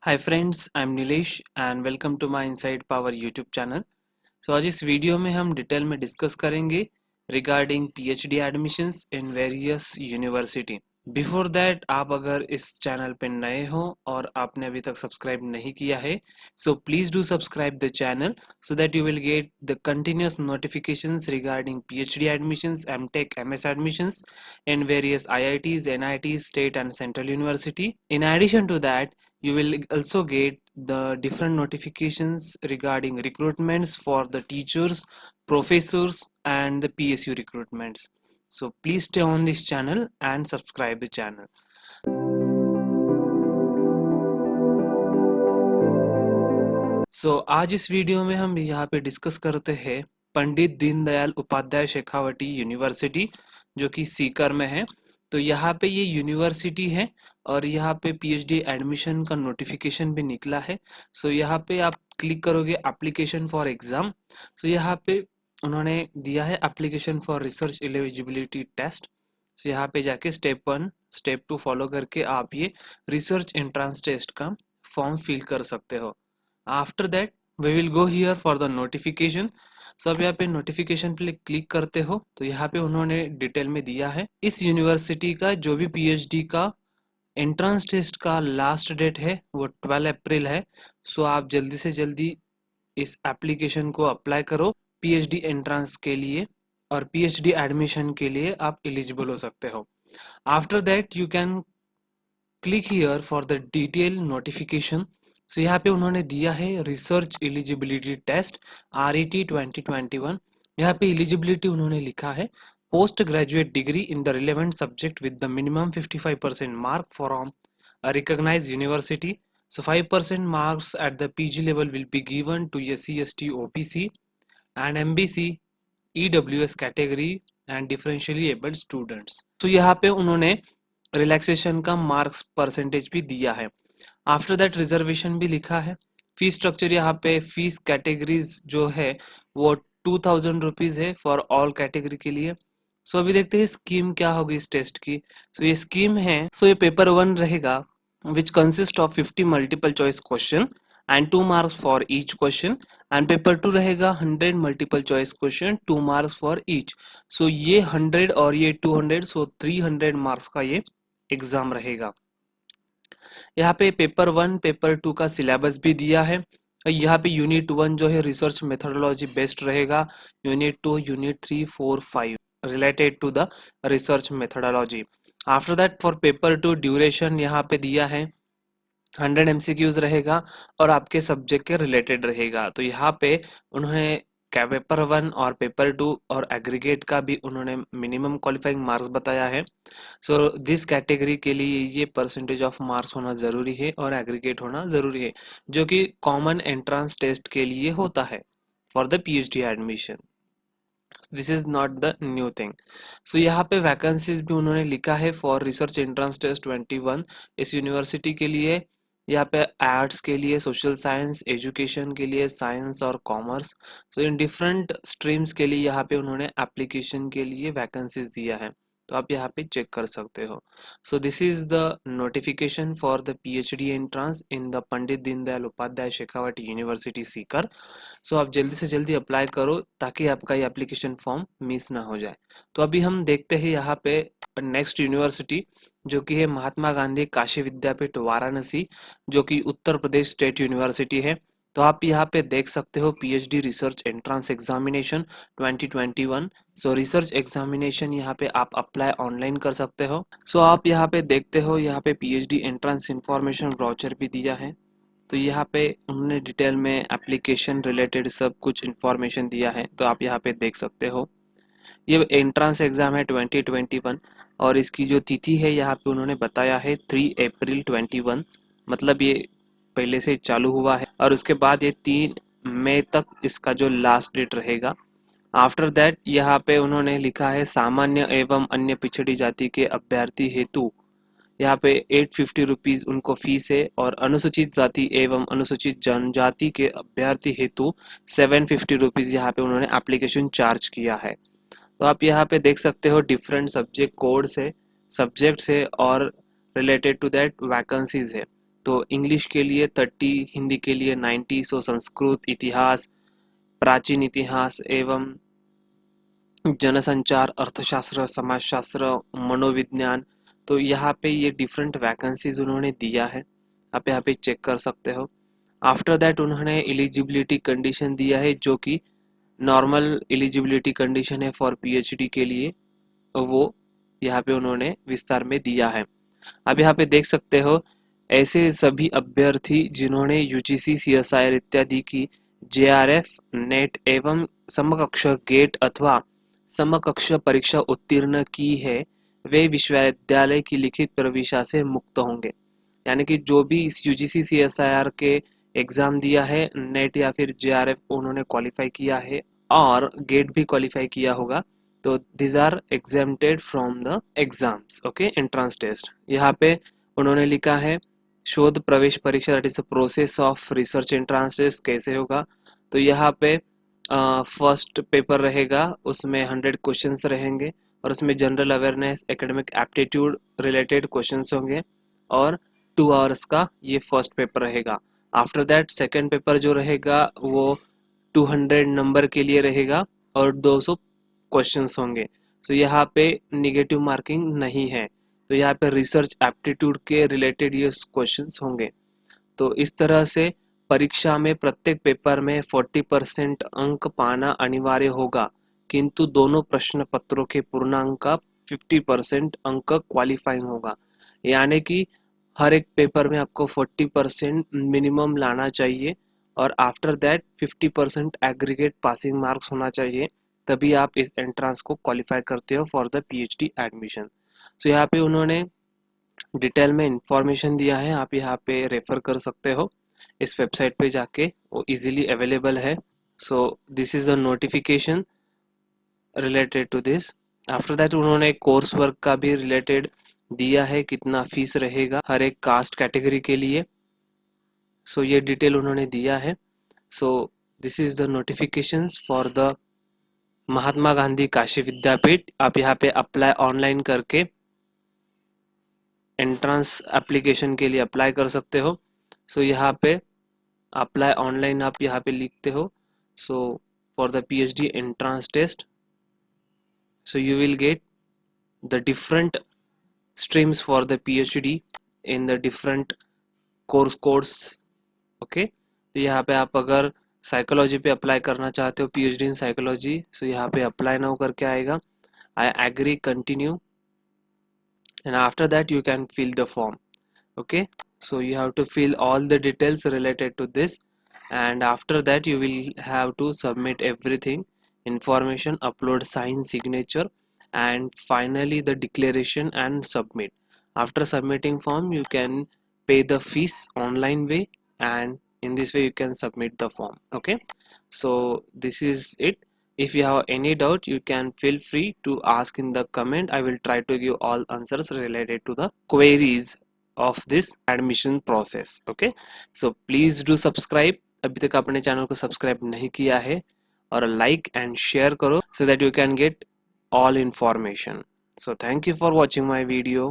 Hi friends, I am Nilesh and welcome to my inside power YouTube channel. So आज इस video में हम detail में डिस्कस करेंगे regarding PhD admissions in various university. Before that, आप अगर इस चैनल पे नए हो और आपने अभी तक सब्सक्राइब नहीं किया है, so please do subscribe the channel so that you will get the continuous notifications regarding PhD admissions, MTech, MS admissions in various IITs, NITs, state and central university. In addition to that, you will also get the different notifications regarding recruitments for the teachers, professors and the PSU recruitments. So please stay on this channel and subscribe the channel. आज इस video में हम यहाँ पे discuss करते हैं पंडित Deendayal Upadhyaya Shekhawati university, जो कि सीकर में है। तो यहाँ पे ये यूनिवर्सिटी है और यहाँ पे पीएचडी एडमिशन का नोटिफिकेशन भी निकला है। यहाँ पे आप क्लिक करोगे एप्लीकेशन फॉर एग्जाम। यहाँ पे उन्होंने दिया है application for research eligibility test. यहाँ पे जाके स्टेप 1 स्टेप 2 फॉलो करके आप ये रिसर्च एंट्रेंस टेस्ट का फॉर्म फिल कर सकते हो। After that we will go here for the notification. अब यहाँ पे नोटिफिकेशन पे क्लिक करते हो तो यहाँ पे उन्होंने डिटेल में दिया है इस यूनिवर्सिटी का जो भी पीएचडी का एंट्रेंस टेस्ट का लास्ट डेट है वो 12 अप्रैल है। आप जल्दी से जल्दी इस एप्लीकेशन को अप्लाई करो पीएचडी एंट्रेंस के लिए, और पीएचडी एडमिशन के लिए आप एलिजिबल हो सकते हो। After that you can click here for the detail notification. यहाँ पे उन्होंने दिया है रिसर्च एलिजिबिलिटी टेस्ट RET 2021। यहाँ पे एलिजिबिलिटी उन्होंने लिखा है post graduate degree in the relevant subject with the minimum 55% mark from a recognized university. 5% marks at the PG level will be given to SC, ST, OPC and MBC, EWS category and differentially abled students. यहाँ पे उन्होंने relaxation का marks percentage भी दिया है। After that reservation भी लिखा है। फीस स्ट्रक्चर यहाँ पे फीस कैटेगरीज जो है वो 2000 रुपीज है फॉर ऑल कैटेगरी के लिए। अभी देखते हैं स्कीम क्या होगी इस टेस्ट की। ये स्कीम है, ये पेपर 1 रहेगा which consist of 50 multiple choice question and 2 marks for each question, and paper 2 रहेगा 100 multiple choice question 2 marks for each. ये 100 और ये 200, 300 मार्क्स का ये एग्जाम रहेगा। यहाँ पे पेपर 1 पेपर 2 का सिलेबस भी दिया है। यहाँ पे यूनिट 1 जो है रिसर्च मेथोडोलॉजी बेस्ड रहेगा, unit 2 unit 3 4 5 related to the research methodology. After that for paper 2 duration यहाँ पे दिया है 100 MCQs रहेगा और आपके सब्जेक्ट के रिलेटेड रहेगा। तो यहाँ पे उन्होंने पेपर 1 और पेपर 2 और एग्रीगेट का भी उन्होंने मिनिमम क्वालिफाइंग मार्क्स बताया है। दिस कैटेगरी के लिए ये परसेंटेज ऑफ मार्क्स होना ज़रूरी है और एग्रीगेट होना ज़रूरी है, जो कि कॉमन एंट्रेंस टेस्ट के लिए होता है for the PhD admission. This is not the new thing. यहाँ पे वैकेंसीज भी उन्होंने लिखा है फॉर रिसर्च एंट्रेंस टेस्ट 21 इस यूनिवर्सिटी के लिए। यहाँ पे आर्ट्स के लिए, सोशल साइंस, एजुकेशन के लिए, साइंस और कॉमर्स, इन डिफरेंट स्ट्रीम्स के लिए यहाँ पे उन्होंने एप्लीकेशन के लिए वैकेंसीज दिया है। तो आप यहाँ पे चेक कर सकते हो। This is the notification for the PhD entrance in the Pandit Deendayal Upadhyaya Shekhawati university Sikar. आप जल्दी से जल्दी अप्लाई करो ताकि आपका ये एप्लीकेशन फॉर्म मिस ना हो जाए। तो अभी हम देखते हैं यहाँ पे नेक्स्ट यूनिवर्सिटी जो कि है महात्मा गांधी काशी विद्यापीठ वाराणसी, जो कि उत्तर प्रदेश स्टेट यूनिवर्सिटी है। तो आप यहाँ पे देख सकते हो PhD research entrance examination 2021। Research examination यहाँ पे आप अप्लाई ऑनलाइन कर सकते हो। आप यहाँ पे देखते हो, यहाँ पे PhD एंट्रेंस इंफॉर्मेशन ब्राउचर भी दिया है। तो यहाँ पे उन्होंने डिटेल में एप्लीकेशन रिलेटेड सब कुछ इन्फॉर्मेशन दिया है, तो आप यहाँ पे देख सकते हो। ये एंट्रेंस एग्ज़ाम है 2021 और इसकी जो तिथि है यहाँ पे उन्होंने बताया है 3 अप्रैल 21। मतलब ये पहले से चालू हुआ है और उसके बाद ये 3 मई तक इसका जो लास्ट डेट रहेगा। आफ्टर दैट यहाँ पे उन्होंने लिखा है सामान्य एवं अन्य पिछड़ी जाति के अभ्यर्थी हेतु यहाँ पे 850 रुपीज़ उनको फीस है, और अनुसूचित जाति एवं अनुसूचित जनजाति के अभ्यर्थी हेतु 750 रुपीज़ यहाँ पे उन्होंने एप्लीकेशन चार्ज किया है। तो आप यहाँ पे देख सकते हो डिफरेंट सब्जेक्ट कोड्स है, सब्जेक्ट्स है और रिलेटेड टू दैट वैकेंसीज है। तो इंग्लिश के लिए 30, हिंदी के लिए 90, सो संस्कृत, इतिहास, प्राचीन इतिहास एवं जनसंचार, अर्थशास्त्र, समाजशास्त्र, मनोविज्ञान। तो यहाँ पे ये डिफरेंट वैकेंसीज उन्होंने दिया है, आप यहाँ पे चेक कर सकते हो। आफ्टर दैट उन्होंने एलिजिबिलिटी कंडीशन दिया है, जो कि नॉर्मल एलिजिबिलिटी कंडीशन है फॉर पीएचडी के लिए, वो यहाँ पे उन्होंने विस्तार में दिया है। अब यहाँ पे देख सकते हो ऐसे सभी अभ्यर्थी जिन्होंने यूजीसी, सीएसआईआर इत्यादि की जेआरएफ, नेट एवं समकक्ष गेट अथवा समकक्ष परीक्षा उत्तीर्ण की है, वे विश्वविद्यालय की लिखित प्रवेशिका से मुक्त होंगे। यानी कि जो भी इस यूजीसी, सीएसआईआर के एग्जाम दिया है, नेट या फिर जेआरएफ उन्होंने क्वालिफाई किया है और गेट भी क्वालिफाई किया होगा, तो this are exempted from the exams, okay, entrance test. यहाँ पे उन्होंने लिखा है शोध प्रवेश परीक्षा, that is the process of research entrance test कैसे होगा। तो यहाँ पे फर्स्ट पेपर रहेगा, उसमें 100 क्वेश्चंस रहेंगे और उसमें general awareness, academic aptitude related questions होंगे और 2 आवर्स का ये फर्स्ट पेपर रहेगा। आफ्टर दैट सेकेंड पेपर जो रहेगा वो 200 नंबर के लिए रहेगा और 200 क्वेश्चंस होंगे। सो यहाँ पे निगेटिव मार्किंग नहीं है, तो यहाँ पे रिसर्च एप्टीट्यूड के रिलेटेड ये क्वेश्चंस होंगे। तो इस तरह से परीक्षा में प्रत्येक पेपर में 40% अंक पाना अनिवार्य होगा, किंतु दोनों प्रश्न पत्रों के पूर्णांक का 50% अंक क्वालिफाइंग होगा। यानी कि हर एक पेपर में आपको 40% मिनिमम लाना चाहिए और after that 50% aggregate passing marks होना चाहिए, तभी आप इस एंट्रेंस को क्वालिफाई करते हो फॉर द पीएचडी एडमिशन। सो यहाँ पे उन्होंने डिटेल में इंफॉर्मेशन दिया है, आप यहाँ पे रेफर कर सकते हो, इस वेबसाइट पे जाके वो इजीली अवेलेबल है। So this is the notification related to this. After that उन्होंने कोर्स वर्क का भी रिलेटेड दिया है, कितना फीस रहेगा हर एक कास्ट कैटेगरी के लिए। सो ये डिटेल उन्होंने दिया है। So this is the notifications for the Mahatma Gandhi Kashi Vidyapith. आप यहाँ पे अप्लाई ऑनलाइन करके एंट्रेंस एप्लीकेशन के लिए अप्लाई कर सकते हो। सो यहाँ पे अप्लाई ऑनलाइन आप यहाँ पे लिखते हो, so for the PhD entrance test, so you will get the different streams for the PhD in the different course codes, okay। तो यहाँ पे आप अगर साइकोलॉजी पे अप्लाई करना चाहते हो, PhD इन साइकोलॉजी, सो यहाँ पे अप्लाई नाउ करके आएगा, I agree, continue, and after that you can fill the form, okay। So you have to fill all the details related to this, and after that you will have to submit everything, information, upload, sign, signature, and finally the declaration and submit. After submitting form you can pay the fees online way, and in this way you can submit the form, okay। So this is it. If you have any doubt you can feel free to ask in the comment. I will try to give all answers related to the queries of this admission process, okay। So please do subscribe, अभी तक अपने channel को subscribe नहीं किया है, और like and share करो so that you can get all information. So thank you for watching my video.